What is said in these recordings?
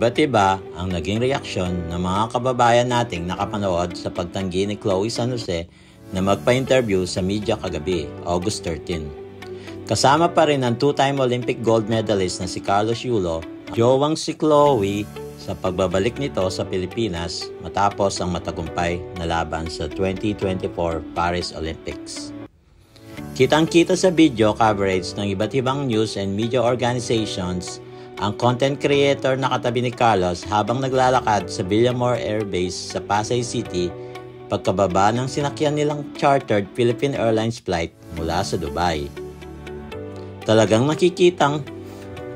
Iba't iba ang naging reaksyon ng mga kababayan nating nakapanood sa pagtanggi ni Chloe San Jose na magpa-interview sa media kagabi, August 13. Kasama pa rin ang two-time Olympic gold medalist na si Carlos Yulo, jowang si Chloe sa pagbabalik nito sa Pilipinas matapos ang matagumpay na laban sa 2024 Paris Olympics. Kitang-kita sa video coverage ng iba't ibang news and media organizations ang content creator na katabi ni Carlos habang naglalakad sa Villamor Air Base sa Pasay City pagkababa ng sinakyan nilang chartered Philippine Airlines flight mula sa Dubai. Talagang nakikitang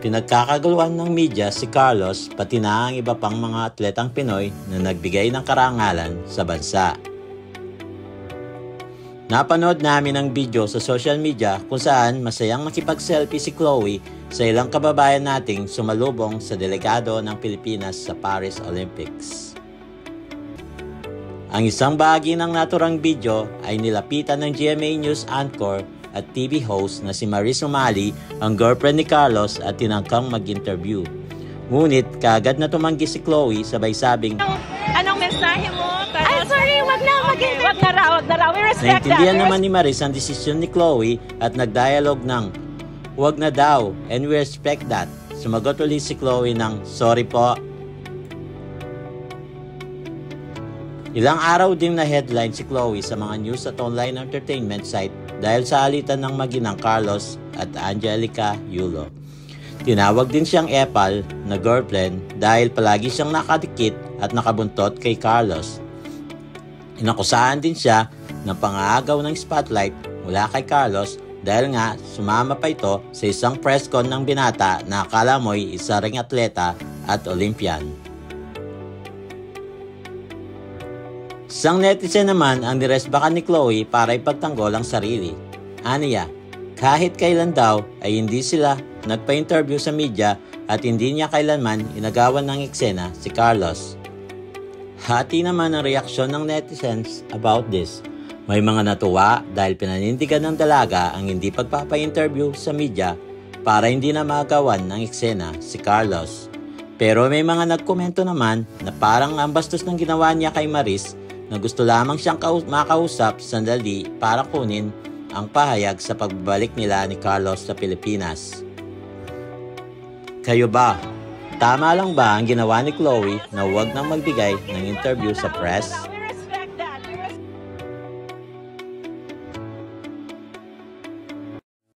pinagkakaguluhan ng media si Carlos pati na ang iba pang mga atletang Pinoy na nagbigay ng karangalan sa bansa. Napanood namin ang video sa social media kung saan masayang makipag-selfie si Chloe sa ilang kababayan nating sumalubong sa delegado ng Pilipinas sa Paris Olympics. Ang isang bahagi ng naturang video ay nilapitan ng GMA News anchor at TV host na si Maris Umali, ang girlfriend ni Carlos, at tinangkang mag-interview. Ngunit kaagad na tumanggi si Chloe sabay sabing, "Anong mensahe mo? Ay, sorry, wag na mag-interview. Wag na raw. We respect that." Naintindihan naman ni Maris ang desisyon ni Chloe at nagdialog ng, "Wag na daw, and we respect that." Sumagot ulit si Chloe ng, "Sorry po." Ilang araw din na headline si Chloe sa mga news at online entertainment site dahil sa alitan ng maginang Carlos at Angelica Yulo. Tinawag din siyang epal na girlfriend dahil palagi siyang nakadikit at nakabuntot kay Carlos. Inakusahan din siya ng pang-aagaw ng spotlight mula kay Carlos dahil nga sumama pa ito sa isang press con ng binata na akala mo'y isa ring atleta at Olympian. Isang netizen naman ang niresbakan ni Chloe para ipagtanggol ang sarili. Aniya, kahit kailan daw ay hindi sila nagpa-interview sa media at hindi niya kailanman inagawan ng eksena si Carlos. Hati naman ang reaksyon ng netizens about this. May mga natuwa dahil pinanindigan ng dalaga ang hindi pagpapa-interview sa media para hindi na magawan ng eksena si Carlos. Pero may mga nagkomento naman na parang ang bastos ng ginawa niya kay Maris na gusto lamang siyang makausap sandali para kunin ang pahayag sa pagbabalik nila ni Carlos sa Pilipinas. Kayo ba? Tama lang ba ang ginawa ni Chloe na huwag nang magbigay ng interview sa press?